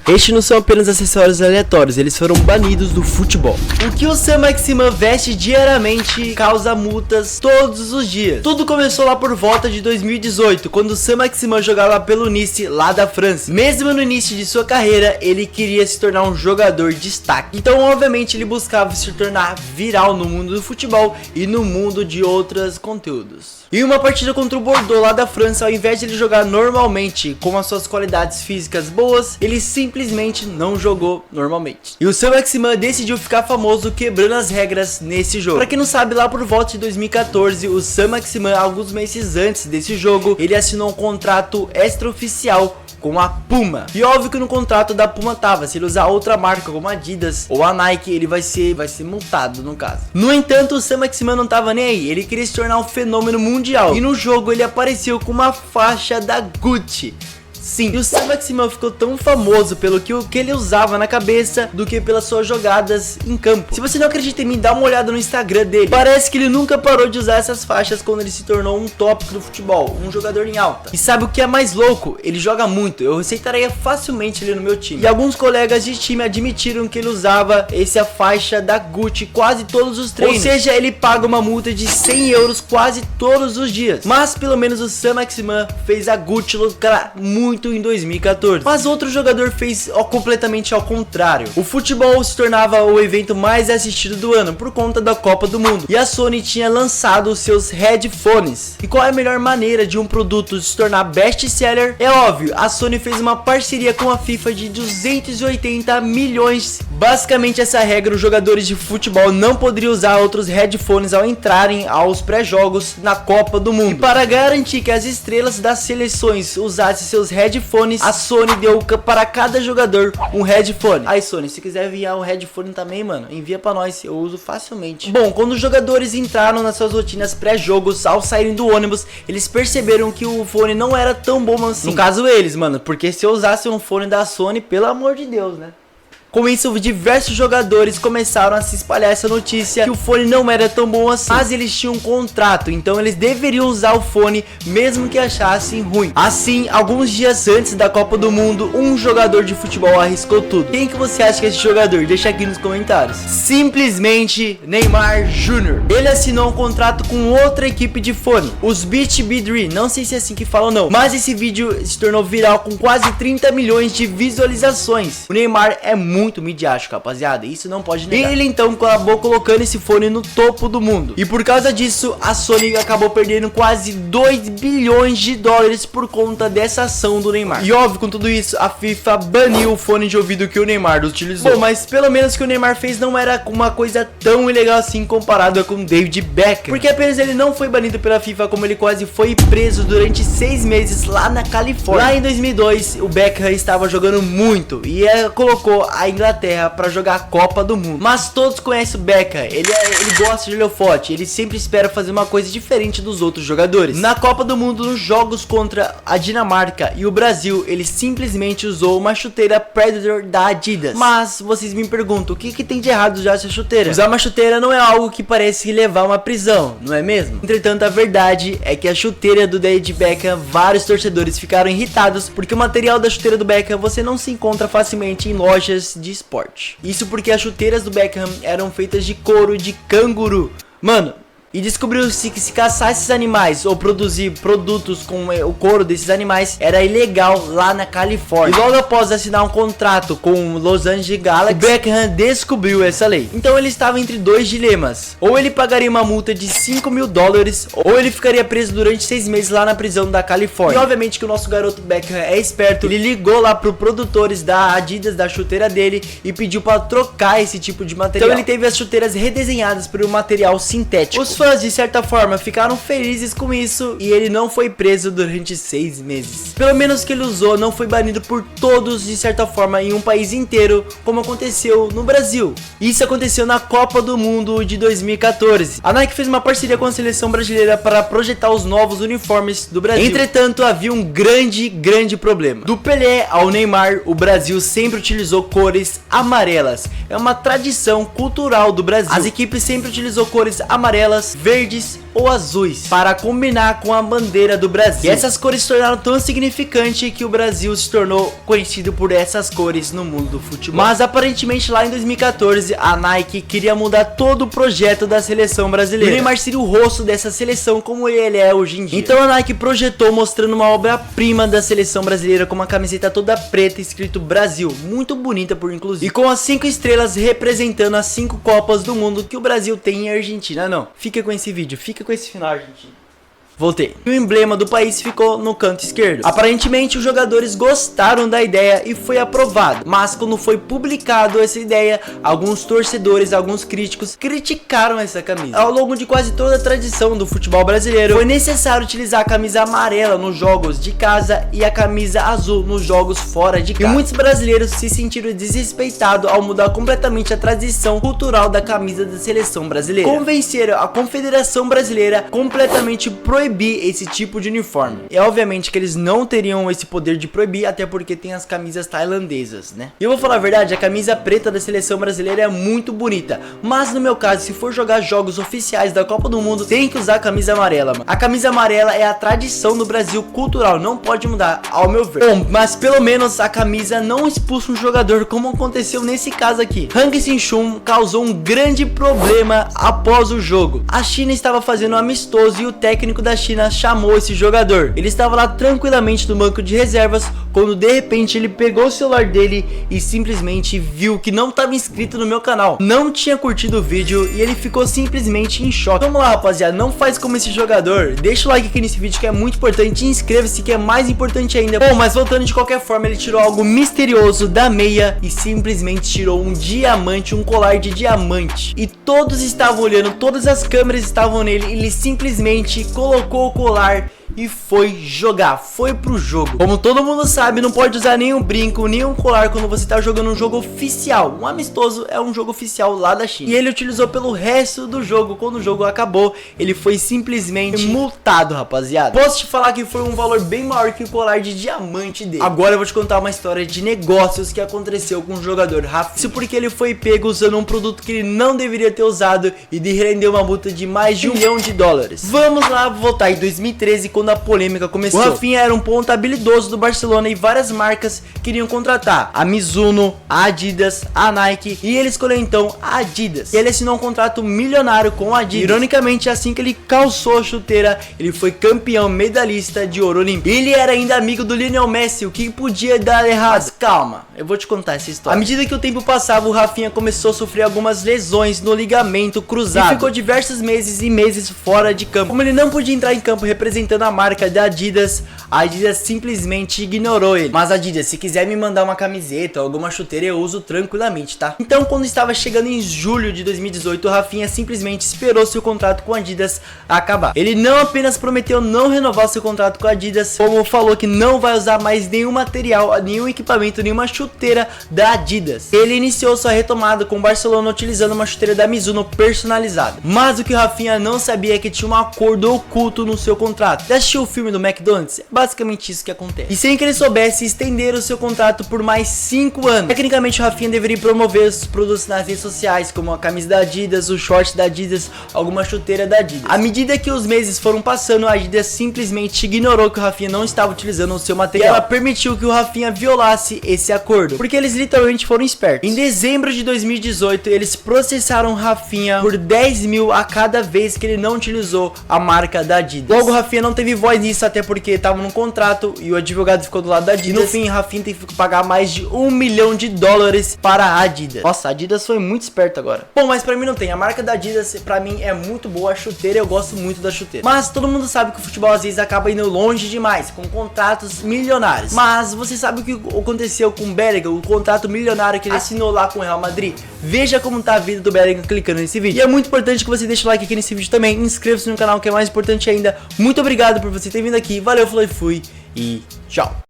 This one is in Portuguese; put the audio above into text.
Estes não são apenas acessórios aleatórios, eles foram banidos do futebol. O que o Saint-Maximin veste diariamente causa multas todos os dias. Tudo começou lá por volta de 2018, quando o Saint-Maximin jogava pelo Nice, lá da França. Mesmo no início de sua carreira, ele queria se tornar um jogador de destaque. Então, obviamente, ele buscava se tornar viral no mundo do futebol e no mundo de outros conteúdos. Em uma partida contra o Bordeaux lá da França, ao invés de ele jogar normalmente com as suas qualidades físicas boas, ele simplesmente não jogou normalmente. E o Saint-Maximin decidiu ficar famoso quebrando as regras nesse jogo. Pra quem não sabe, lá por volta de 2014, o Saint-Maximin, alguns meses antes desse jogo, ele assinou um contrato extraoficial com a Puma. E óbvio que no contrato da Puma tava, se ele usar outra marca como a Adidas ou a Nike, ele vai ser multado no caso. No entanto, o Saint-Maximin não tava nem aí, ele queria se tornar um fenômeno mundial. E no jogo ele apareceu com uma faixa da Gucci. Sim, e o Saint-Maximin ficou tão famoso pelo que ele usava na cabeça do que pelas suas jogadas em campo. Se você não acredita em mim, dá uma olhada no Instagram dele. Parece que ele nunca parou de usar essas faixas quando ele se tornou um tópico do futebol, um jogador em alta. E sabe o que é mais louco? Ele joga muito, eu aceitaria facilmente ele no meu time. E alguns colegas de time admitiram que ele usava essa faixa da Gucci quase todos os treinos. Ou seja, ele paga uma multa de 100 euros quase todos os dias. Mas pelo menos o Saint-Maximin fez a Gucci lucrar muito em 2014. Mas outro jogador fez completamente ao contrário. O futebol se tornava o evento mais assistido do ano por conta da Copa do Mundo. E a Sony tinha lançado os seus headphones. E qual é a melhor maneira de um produto se tornar best-seller? É óbvio, a Sony fez uma parceria com a FIFA de 280 milhões. Basicamente essa regra, os jogadores de futebol não poderiam usar outros headphones ao entrarem aos pré-jogos na Copa do Mundo. E para garantir que as estrelas das seleções usassem seus headphones, a Sony deu para cada jogador um headphone. Aí Sony, se quiser enviar um headphone também, mano, envia pra nós, eu uso facilmente. Bom, quando os jogadores entraram nas suas rotinas pré-jogos, ao saírem do ônibus, eles perceberam que o fone não era tão bom assim. No caso eles, mano, porque se eu usasse um fone da Sony, pelo amor de Deus, né? Com isso, diversos jogadores começaram a se espalhar essa notícia que o fone não era tão bom assim, mas eles tinham um contrato, então eles deveriam usar o fone mesmo que achassem ruim. Assim, alguns dias antes da Copa do Mundo, um jogador de futebol arriscou tudo. Quem que você acha que é esse jogador? Deixa aqui nos comentários. Simplesmente Neymar Jr. Ele assinou um contrato com outra equipe de fone, os Beats Be Dream, não sei se é assim que fala ou não, mas esse vídeo se tornou viral com quase 30 milhões de visualizações. O Neymar é muito midiático, rapaziada, isso não pode negar. Ele então acabou colocando esse fone no topo do mundo, e por causa disso a Sony acabou perdendo quase 2 bilhões de dólares por conta dessa ação do Neymar. E óbvio, com tudo isso, a FIFA baniu o fone de ouvido que o Neymar utilizou. Bom, mas pelo menos o que o Neymar fez não era uma coisa tão ilegal assim comparado com o David Beckham, porque apenas ele não foi banido pela FIFA, como ele quase foi preso durante 6 meses lá na Califórnia. Lá em 2002 o Beckham estava jogando muito e colocou a Inglaterra para jogar a Copa do Mundo. Mas todos conhecem o Beckham, ele gosta de holofote, ele sempre espera fazer uma coisa diferente dos outros jogadores. Na Copa do Mundo, nos jogos contra a Dinamarca e o Brasil, ele simplesmente usou uma chuteira Predator da Adidas. Mas vocês me perguntam, o que tem de errado usar essa chuteira? Usar uma chuteira não é algo que parece levar a uma prisão, não é mesmo? Entretanto, a verdade é que a chuteira do David Beckham, vários torcedores ficaram irritados porque o material da chuteira do Beckham você não se encontra facilmente em lojas de esporte. Isso porque as chuteiras do Beckham eram feitas de couro de canguru. Mano, e descobriu-se que se caçar esses animais ou produzir produtos com o couro desses animais era ilegal lá na Califórnia. E logo após assinar um contrato com o Los Angeles Galaxy, o Beckham descobriu essa lei. Então ele estava entre dois dilemas: ou ele pagaria uma multa de 5 mil dólares, ou ele ficaria preso durante 6 meses lá na prisão da Califórnia. E obviamente que o nosso garoto Beckham é esperto, ele ligou lá pro produtores da Adidas, da chuteira dele, e pediu para trocar esse tipo de material. Então ele teve as chuteiras redesenhadas por um material sintético. Os fãs, de certa forma, ficaram felizes com isso e ele não foi preso durante 6 meses. Pelo menos que ele usou não foi banido por todos, de certa forma, em um país inteiro, como aconteceu no Brasil. Isso aconteceu na Copa do Mundo de 2014. A Nike fez uma parceria com a seleção brasileira para projetar os novos uniformes do Brasil. Entretanto, havia um grande problema. Do Pelé ao Neymar, o Brasil sempre utilizou cores amarelas. É uma tradição cultural do Brasil. As equipes sempre utilizou cores amarelas roxas, verdes ou azuis para combinar com a bandeira do Brasil. E essas cores se tornaram tão significantes que o Brasil se tornou conhecido por essas cores no mundo do futebol. Mas aparentemente lá em 2014 a Nike queria mudar todo o projeto da seleção brasileira. O Neymar seria o rosto dessa seleção como ele é hoje em dia. Então a Nike projetou mostrando uma obra-prima da seleção brasileira com uma camiseta toda preta escrito Brasil, muito bonita por inclusive, e com as 5 estrelas representando as 5 Copas do Mundo que o Brasil tem em Argentina. Não, fica com esse vídeo, fica com esse final, Argentina. Voltei. O emblema do país ficou no canto esquerdo. Aparentemente os jogadores gostaram da ideia e foi aprovado. Mas quando foi publicado essa ideia, alguns torcedores, alguns críticos criticaram essa camisa. Ao longo de quase toda a tradição do futebol brasileiro, foi necessário utilizar a camisa amarela nos jogos de casa e a camisa azul nos jogos fora de casa. E muitos brasileiros se sentiram desrespeitados ao mudar completamente a tradição cultural da camisa da seleção brasileira. Convenceram a Confederação Brasileira completamente proibir esse tipo de uniforme. E obviamente que eles não teriam esse poder de proibir, até porque tem as camisas tailandesas, né? E eu vou falar a verdade, a camisa preta da seleção brasileira é muito bonita, mas no meu caso, se for jogar jogos oficiais da Copa do Mundo, tem que usar a camisa amarela, mano. A camisa amarela é a tradição do Brasil cultural, não pode mudar, ao meu ver. Bom, mas pelo menos a camisa não expulsa um jogador, como aconteceu nesse caso aqui. Hang Sin-chun causou um grande problema após o jogo. A China estava fazendo um amistoso e o técnico da China chamou esse jogador. Ele estava lá tranquilamente no banco de reservas quando de repente ele pegou o celular dele e simplesmente viu que não estava inscrito no meu canal, não tinha curtido o vídeo e ele ficou simplesmente em choque. Vamos lá, rapaziada, não faz como esse jogador, deixa o like aqui nesse vídeo que é muito importante e inscreva-se que é mais importante ainda. Bom, mas voltando, de qualquer forma ele tirou algo misterioso da meia e simplesmente tirou um diamante, um colar de diamante, e todos estavam olhando, todas as câmeras estavam nele. Ele simplesmente colocou o colar e foi jogar, foi pro jogo. Como todo mundo sabe, não pode usar nenhum brinco, nenhum colar quando você tá jogando um jogo oficial. Um amistoso é um jogo oficial lá da China. E ele utilizou pelo resto do jogo. Quando o jogo acabou, ele foi simplesmente multado, rapaziada. Posso te falar que foi um valor bem maior que o colar de diamante dele. Agora eu vou te contar uma história de negócios que aconteceu com o jogador Rafinha. Isso porque ele foi pego usando um produto que ele não deveria ter usado e de render uma multa de mais de $1 milhão. Vamos lá voltar em 2013, quando a polêmica começou. O Rafinha era um ponta habilidoso do Barcelona e várias marcas queriam contratar a Mizuno, a Adidas, a Nike, e ele escolheu então a Adidas. Ele assinou um contrato milionário com a Adidas. Ironicamente, assim que ele calçou a chuteira, ele foi campeão medalhista de ouro olímpico. Ele era ainda amigo do Lionel Messi, o que podia dar errado. Mas calma, eu vou te contar essa história. À medida que o tempo passava, o Rafinha começou a sofrer algumas lesões no ligamento cruzado e ficou diversos meses e meses fora de campo. Como ele não podia entrar em campo representando a marca da Adidas, a Adidas simplesmente ignorou ele. Mas Adidas, se quiser me mandar uma camiseta ou alguma chuteira, eu uso tranquilamente, tá? Então, quando estava chegando em julho de 2018, o Rafinha simplesmente esperou seu contrato com a Adidas acabar. Ele não apenas prometeu não renovar seu contrato com a Adidas, como falou que não vai usar mais nenhum material, nenhum equipamento, nenhuma chuteira da Adidas. Ele iniciou sua retomada com o Barcelona utilizando uma chuteira da Mizuno personalizada. Mas o que o Rafinha não sabia é que tinha um acordo oculto no seu contrato. Já assistiu o filme do McDonald's? É basicamente isso que acontece. E sem que ele soubesse, estender o seu contrato por mais 5 anos. Tecnicamente o Rafinha deveria promover os produtos nas redes sociais, como a camisa da Adidas, o short da Adidas, alguma chuteira da Adidas. À medida que os meses foram passando, a Adidas simplesmente ignorou que o Rafinha não estava utilizando o seu material. E ela permitiu que o Rafinha violasse esse acordo, porque eles literalmente foram espertos. Em dezembro de 2018, eles processaram o Rafinha por 10 mil a cada vez que ele não utilizou a marca da Adidas. Logo, o Rafinha não teve voz nisso, até porque tava num contrato e o advogado ficou do lado da Adidas. E no fim, Rafinha teve que pagar mais de $1 milhão para a Adidas. Nossa, a Adidas foi muito esperta agora. Bom, mas pra mim não tem. A marca da Adidas, pra mim, é muito boa. A chuteira, eu gosto muito da chuteira. Mas todo mundo sabe que o futebol às vezes acaba indo longe demais, com contratos milionários. Mas você sabe o que aconteceu com o Bellingham, o contrato milionário que ele assinou lá com o Real Madrid? Veja como tá a vida do Bellingham clicando nesse vídeo. E é muito importante que você deixe o like aqui nesse vídeo também. Inscreva-se no canal, que é mais importante ainda. Muito obrigado por você ter vindo aqui. Valeu, falou e fui. E tchau.